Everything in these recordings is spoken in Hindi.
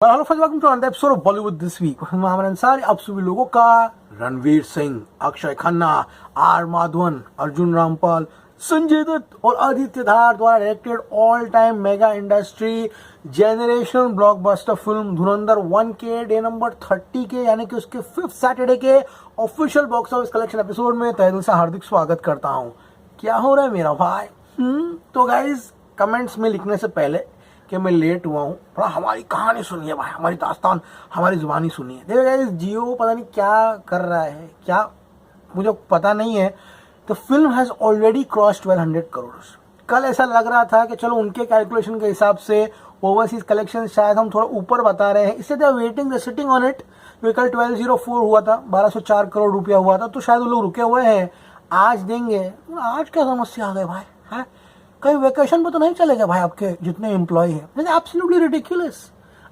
Well, hello friends, welcome to another episode of Bollywood This Week. मैं मोहम्मद अंसारी, आप सभी लोगों का रणवीर सिंह, अक्षय खन्ना, आर माधवन, अर्जुन रामपाल, संजय दत्त और आदित्य धार द्वारा directed all time mega industry generation blockbuster film धुरंधर 1 के डे नंबर 30 के यानी कि उसके 5th सैटरडे के official box office collection episode में तहे दिल से हार्दिक स्वागत करता हूँ। क्या हो रहा है मेरा भाई? तो गाइज कमेंट्स में लिखने से पहले कि मैं लेट हुआ हूँ, थोड़ा हमारी कहानी सुनिए भाई, हमारी दास्तान, हमारी जुबानी सुनिए। देखो गाइस, जियो पता नहीं क्या कर रहा है, क्या मुझे पता नहीं है। तो film has already cross 1200 crore. कल ऐसा लग रहा था कि चलो उनके कैलकुलेशन के हिसाब से ओवरसीज कलेक्शन शायद हम थोड़ा ऊपर बता रहे हैं, इससे they waiting the sitting on it. कल 1204 हुआ था, 1204 करोड़ रुपया हुआ था, तो शायद वो लोग रुके हुए हैं, आज देंगे। आज क्या समस्या आ गई भाई? है कहीं वेकेशन पे तो नहीं चलेगा भाई आपके जितने एम्प्लॉय हैं? Absolutely ridiculous.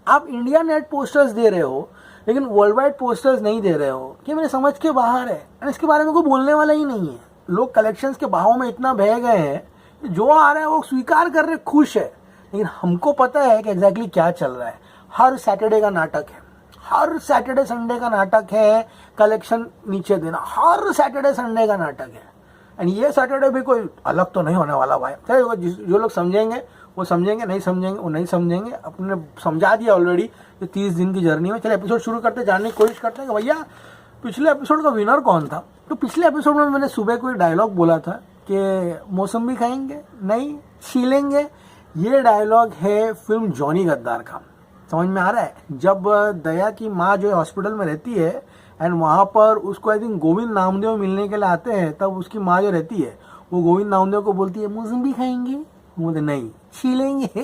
आप इंडिया नेट पोस्टर्स दे रहे हो लेकिन वर्ल्ड वाइड पोस्टर्स नहीं दे रहे हो, कि मेरे समझ के बाहर है। और इसके बारे में कोई बोलने वाला ही नहीं है। लोग कलेक्शंस के बहाव में इतना बह गए हैं कि जो आ रहा है वो स्वीकार कर रहे, खुश है। लेकिन हमको पता है कि एग्जैक्टली क्या चल रहा है। हर सैटरडे का नाटक है, हर सैटरडे संडे का नाटक है कलेक्शन नीचे देना, हर सैटरडे संडे का नाटक है। एंड ये सैटरडे भी कोई अलग तो नहीं होने वाला भाई। जो लोग समझेंगे वो समझेंगे, नहीं समझेंगे वो नहीं समझेंगे। अपने समझा दिया ऑलरेडी ये 30 दिन की जर्नी में। चलिए एपिसोड शुरू करते, जानने की कोशिश करते हैं कि भैया पिछले एपिसोड का विनर कौन था। तो पिछले एपिसोड में मैंने सुबह कोई डायलॉग बोला था कि मौसमी खाएंगे नहीं छीलेंगे। ये डायलॉग है फिल्म जॉनी गद्दार का। समझ में आ रहा है? जब दया की माँ जो है हॉस्पिटल में रहती है एंड वहाँ पर उसको आई थिंक गोविंद नामदेव मिलने के लिए आते हैं, तब उसकी माँ जो रहती है वो गोविंद नामदेव को बोलती है मौसमी खाएंगे, बोलते नहीं छीलेंगे।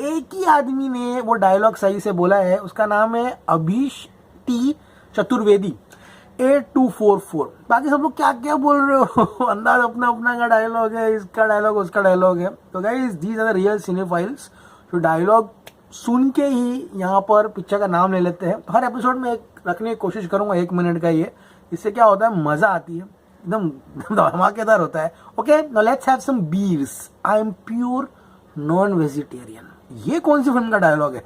एक ही आदमी ने वो डायलॉग सही से बोला है, उसका नाम है अभीश टी चतुर्वेदी 8244। बाकी सब लोग क्या क्या बोल रहे हो अंदाज अपना अपना का डायलॉग है, इसका डायलॉग उसका डायलॉग है। तो guys these are the real cinephiles जो डायलॉग सुन के ही यहाँ पर पिक्चर का नाम ले लेते हैं। हर एपिसोड में एक रखने की कोशिश करूंगा 1 मिनट का ये। इससे क्या होता है, मजा आती है, एकदम धमाकेदार होता है। Okay, now let's have some beers. I am pure non vegetarian. ये कौन सी फिल्म का डायलॉग है?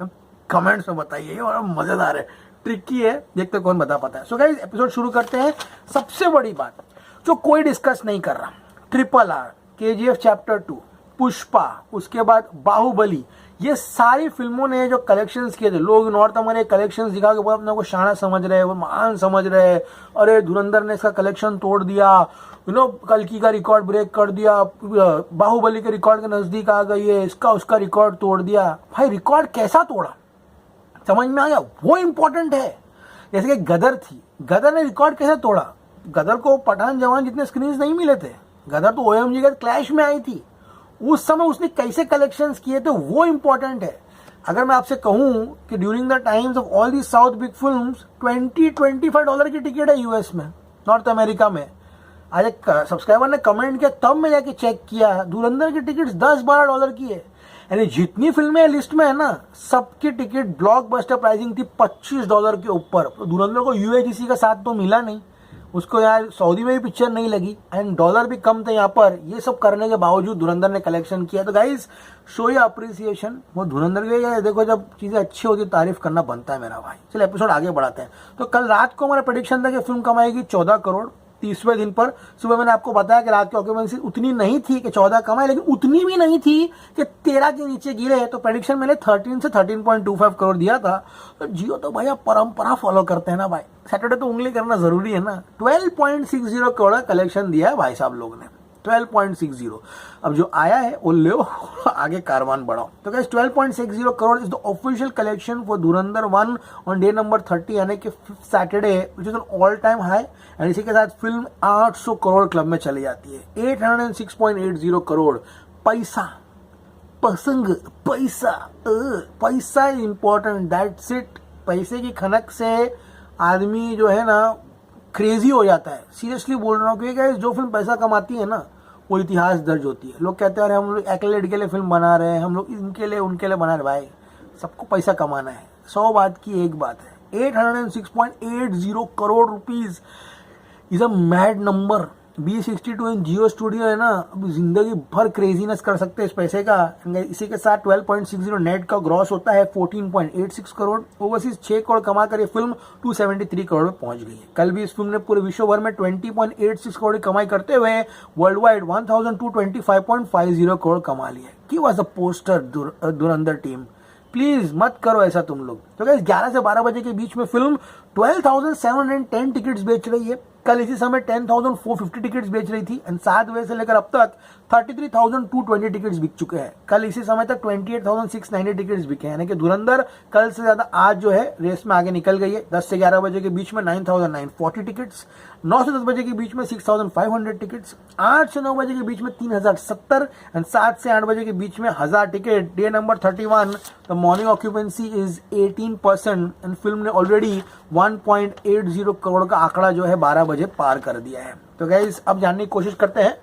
कमेंट्स में बताइए, ये बड़ा मजेदार है, ट्रिकी है, देखते कौन बता पाता है। सो गाइस एपिसोड शुरू करते हैं। सबसे बड़ी बात जो कोई डिस्कस नहीं कर रहा, RRR, KGF चैप्टर 2, पुष्पा, उसके बाद बाहुबली, ये सारी फिल्मों ने जो कलेक्शंस किए थे, लोग नॉर्थ हमारे कलेक्शंस दिखा के बहुत अपने को शाना समझ रहे हैं, वो महान समझ रहे हैं। अरे धुरंधर ने इसका कलेक्शन तोड़ दिया, कल्कि का रिकॉर्ड ब्रेक कर दिया, बाहुबली के रिकॉर्ड के नजदीक आ गई है, इसका उसका रिकॉर्ड तोड़ दिया। भाई रिकॉर्ड कैसा तोड़ा समझ में आया? वो इंपॉर्टेंट है। जैसे कि गदर थी, गदर ने रिकॉर्ड कैसे तोड़ा? गदर को पठान जवान जितने स्क्रीन नहीं मिले थे, गदर तो OMG के क्लैश में आई थी। उस समय उसने कैसे कलेक्शंस किए थे वो इंपॉर्टेंट है। अगर मैं आपसे कहूं कि during the times of all the south big films $20-25 की टिकट है US में, नॉर्थ अमेरिका में। आज एक सब्सक्राइबर ने कमेंट किया, तब मैं जाके चेक किया, धुरंधर की टिकट $10-12 की है। यानी जितनी फिल्में लिस्ट में है ना, सबकी टिकट ब्लॉकबस्टर प्राइसिंग थी $25 के ऊपर। तो धुरंधर को UAGC का साथ तो मिला नहीं, उसको यार सऊदी में भी पिक्चर नहीं लगी एंड डॉलर भी कम थे यहाँ पर। ये सब करने के बावजूद धुरंधर ने कलेक्शन किया। तो गाइस शो या अप्रिसिएशन वो धुरंधर के। देखो जब चीजें अच्छी होती तारीफ करना बनता है मेरा भाई। चलिए एपिसोड आगे बढ़ाते हैं। तो कल रात को हमारा प्रेडिक्शन था कि फिल्म कमाएगी 14 करोड़ 30वें दिन पर। सुबह मैंने आपको बताया कि रात की ऑक्यूपेंसी उतनी नहीं थी कि 14 कमाए, लेकिन उतनी भी नहीं थी कि 13 के नीचे गिरे। तो प्रेडिक्शन मैंने 13 से 13.25 करोड़ दिया था। तो जियो तो भैया परंपरा फॉलो करते हैं ना भाई, सैटरडे तो उंगली करना जरूरी है ना। 12.60 करोड़ का कलेक्शन दिया है भाई साहब लोग ने, 12.60। अब जो आया है वो ले आगे कारवान बढ़ाओ। तो guys 12.60 crore is the official collection for Dhurandhar 1 on day number 30 यानी कि 5th Saturday, which is an all time high. And इसी के साथ फिल्म 800 करोड़ क्लब में चली जाती है। 806.80 करोड़। पैसा पसंग, पैसा पैसा इज इंपॉर्टेंट, दैट्स इट। पैसे की खनक से आदमी जो है ना क्रेजी हो जाता है। सीरियसली बोल रहा हूँ, क्योंकि जो फिल्म पैसा कमाती है ना वो इतिहास दर्ज होती है। लोग कहते हैं अरे हम लोग एक्लेड के लिए फिल्म बना रहे हैं, हम लोग इनके लिए उनके लिए बना रहे। भाई सबको पैसा कमाना है, 100 बात की एक बात है। 806.80 crore rupees is a mad number. B62 in Jio studio है ना, अभी जिंदगी भर क्रेजीनेस कर सकते हैं इस पैसे का। इसी के साथ 12.60 नेट का ग्रॉस होता है 14.86 करोड़। ओवरसीज 6 करोड़ कमा कर ये फिल्म 273 करोड़ में पहुंच गई है। कल भी इस फिल्म ने पूरे विश्व भर में 20.86 करोड़ की कमाई करते हुए वर्ल्ड वाइड 1225.50 करोड़ कमा लिया। की was the poster Dhurandhar team, please मत करो ऐसा तुम लोग। तो गाइस 11 से 12 बजे के बीच में फिल्म 12,710 टिकट्स बेच रही है। कल इसी समय 10,450 टिकट्स बेच रही थी एंड 7 बजे से लेकर अब तक 33,220 टिकट्स बिक चुके हैं। कल इसी समय तक 28,690 टिकट्स बिके हैं, यानी कि धुरंधर कल से ज्यादा आज जो है रेस में आगे निकल गई है। 10 से 11 बजे के बीच में 9,940 टिकट्स, 9 से 10 बजे के बीच में 6,500 टिकट्स, 8 से 9 बजे के बीच में 3,070 एंड 7 से 8 बजे के बीच में 1,000 ticket. Day number 31 the morning occupancy is 18% and film ने ऑलरेडी 1.80 करोड़ का आंकड़ा जो है 12 बजे पार कर दिया है। तो गाइस अब जानने की कोशिश करते हैं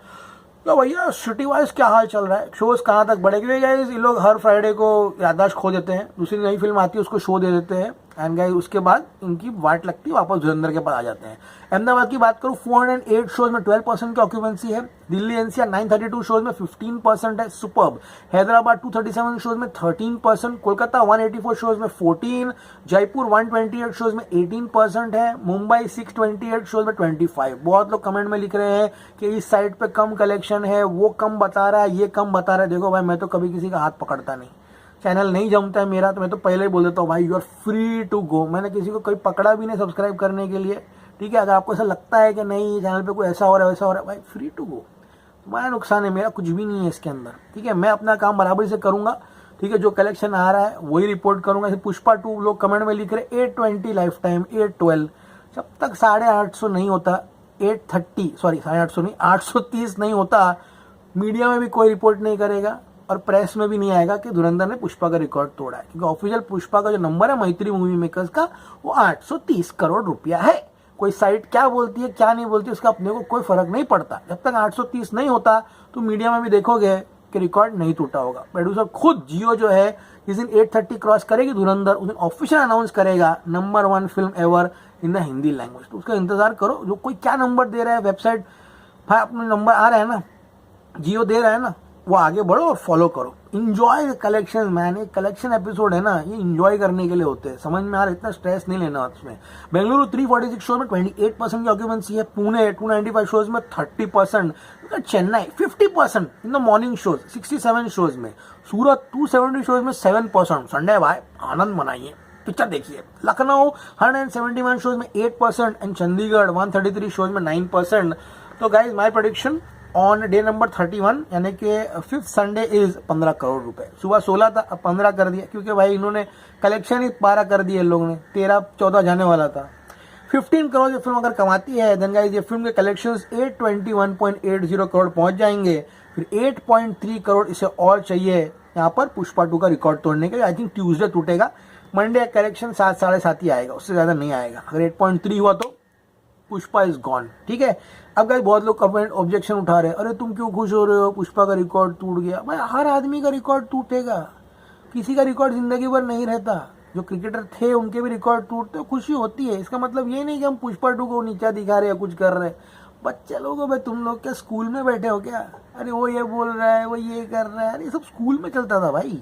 तो भैया सिटी वाइज क्या हाल चल रहा है, शोज कहाँ तक बढ़ेंगे। गाइस ये लोग हर फ्राइडे को याददाश्त खो देते हैं, दूसरी नई फिल्म आती है उसको शो दे देते हैं एंड गाइस उसके बाद इनकी वाट लगती है, वापस धुरंधर के पास आ जाते हैं। अहमदाबाद की बात करूँ 408 शोज में 12% की ऑक्यूपेंसी है। दिल्ली एनसीआर 932 शोज में 15% है, सुपर्ब। हैदराबाद 237 शोज में 13%, कोलकाता 184 शोज में 14%, जयपुर 128 शोज में 18% है, मुंबई 628 शोज में 25%। बहुत लोग कमेंट में लिख रहे हैं कि इस साइड पे कम कलेक्शन है, वो कम बता रहा है, ये कम बता रहा है। देखो भाई मैं तो कभी किसी का हाथ पकड़ता नहीं, चैनल नहीं जमता है मेरा तो मैं तो पहले ही बोल देता हूँ भाई you are free to go. मैंने किसी को कोई पकड़ा भी नहीं सब्सक्राइब करने के लिए, ठीक है। अगर आपको ऐसा लगता है कि नहीं चैनल पे कोई ऐसा हो रहा है वैसा हो रहा है, भाई फ्री टू गो, तुम्हारा नुकसान है, मेरा कुछ भी नहीं है इसके अंदर, ठीक है। मैं अपना काम बराबरी से करूंगा, ठीक है। जो कलेक्शन आ रहा है वही रिपोर्ट करूंगा। जैसे पुष्पा 2 लोग कमेंट में लिख रहे 820 लाइफ टाइम 812, जब तक 850 नहीं होता 830 सॉरी 850 नहीं 830 नहीं होता, मीडिया में भी कोई रिपोर्ट नहीं करेगा और प्रेस में भी नहीं आएगा कि धुरंधर ने पुष्पा का रिकॉर्ड तोड़ा है, क्योंकि ऑफिशियल पुष्पा का जो नंबर है मैत्री मूवी मेकर्स का वो 830 करोड़ रुपया है। कोई साइट क्या बोलती है क्या नहीं बोलती उसका अपने को कोई फर्क नहीं पड़ता। जब तक 830 नहीं होता तो मीडिया में भी देखोगे कि रिकॉर्ड नहीं टूटा होगा। प्रोड्यूसर खुद जियो जो है जिस दिन 830 क्रॉस करेगी धुरंधर उस दिन ऑफिशियल अनाउंस करेगा number 1 film ever in the Hindi language. तो उसका इंतजार करो। जो कोई क्या नंबर दे रहा है वेबसाइट, भाई अपने नंबर आ रहा है ना, जियो दे रहा है ना, वो आगे बढ़ो और फॉलो करो। इंजॉय कलेक्शन मैन, एक कलेक्शन एपिसोड है ना, ये इंजॉय करने के लिए होते हैं, समझ में आ रहा है, इतना स्ट्रेस नहीं लेना उसमें। बेंगलुरु 346 शोज में 28% की ऑक्यूपेंसी है, पुणे 295 शोज में 30%, Chennai 50% in the morning shows 67 shows में, सूरत 270 शोज में 7%। संडे भाई आनंद मनाइए, पिक्चर देखिए। लखनऊ 171 शोज में 8% एंड चंडीगढ़ 133 शोज में 9%। तो guys my prediction on day number 31 यानी कि 5th संडे इज 15 करोड़ रुपए। सुबह 16 था, अब 15 कर दिया, क्योंकि भाई इन्होंने कलेक्शन ही 12 कर दिए इन लोगों ने, 13-14 जाने वाला था। 15 करोड़ ये फिल्म अगर कमाती है देन गाइस ये फिल्म के कलेक्शंस 821.80 करोड़ पहुंच जाएंगे। फिर 8.3 करोड़ इसे और चाहिए यहाँ पर पुष्पा 2 का रिकॉर्ड तोड़ने के लिए। आई थिंक ट्यूसडे टूटेगा, मंडे कलेक्शन 7 साढ़े 7 ही आएगा, उससे ज्यादा नहीं आएगा। अगर 8.3 हुआ तो पुष्पा इज गॉन, ठीक है। अब गाइस बहुत लोग कमेंट ऑब्जेक्शन उठा रहे हैं, अरे तुम क्यों खुश हो रहे हो, पुष्पा का रिकॉर्ड टूट गया। भाई हर आदमी का रिकॉर्ड टूटेगा, किसी का रिकॉर्ड जिंदगी भर नहीं रहता। जो क्रिकेटर थे उनके भी रिकॉर्ड टूटते, खुशी होती है। इसका मतलब ये नहीं कि हम पुष्पा 2 को नीचा दिखा रहे हैं, कुछ कर रहे हैं। बच्चे लोग हो भाई, तुम लोग क्या स्कूल में बैठे हो क्या, अरे वो ये बोल रहा है वो ये कर रहा है, अरे ये सब स्कूल में चलता था भाई।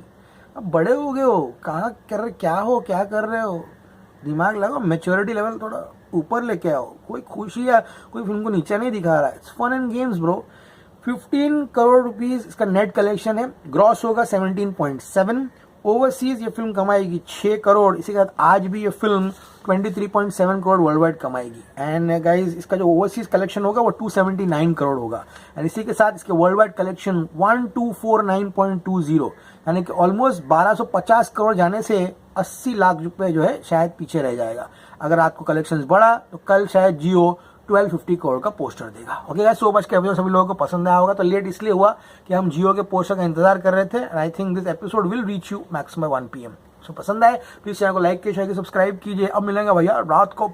अब बड़े हो गए हो, कहाँ कर रहे, क्या हो क्या कर रहे हो, दिमाग लगाओ, मैच्योरिटी लेवल थोड़ा ऊपर लेके आओ। कोई खुशी या कोई फिल्म को नीचे नहीं दिखा रहा है, it's fun and games bro. 15 crore rupees इसका नेट कलेक्शन है, ग्रॉस होगा 17.7। ओवरसीज ये फिल्म कमाएगी 6 करोड़, इसी के साथ आज भी ये फिल्म 23.7 करोड़ वर्ल्ड वाइड कमाएगी। एंड गाइज इसका जो ओवरसीज कलेक्शन होगा वो 279 करोड़ होगा एंड इसी के साथ इसके वर्ल्ड वाइड कलेक्शन 1249.20 यानी कि ऑलमोस्ट 1250 करोड़ जाने से 80 लाख रुपए जो है शायद पीछे रह जाएगा। अगर रात को कलेक्शंस बढ़ा तो कल शायद जियो 1250 करोड़ का पोस्टर देगा। ओके गाइस, सो मच का एपिसोड सभी लोगों को पसंद आया होगा। तो लेट इसलिए हुआ कि हम जियो के पोस्टर का इंतजार कर रहे थे and I think this episode will reach you max bye 1 PM। सो पसंद आए प्लीज चैनल को लाइक कीजिए, शेयर कीजिए, सब्सक्राइब कीजिए। अब मिलेंगे भैया रात को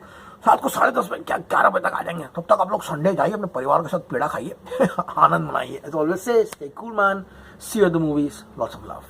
10:30 बजे, क्या 11 बजे तक आ जाएंगे। तब तक आप लोग संडे जाइए, अपने परिवार के साथ पेड़ा खाइए, आनंद मनाइए। As always say stay cool man, see you at the movies, lots of love.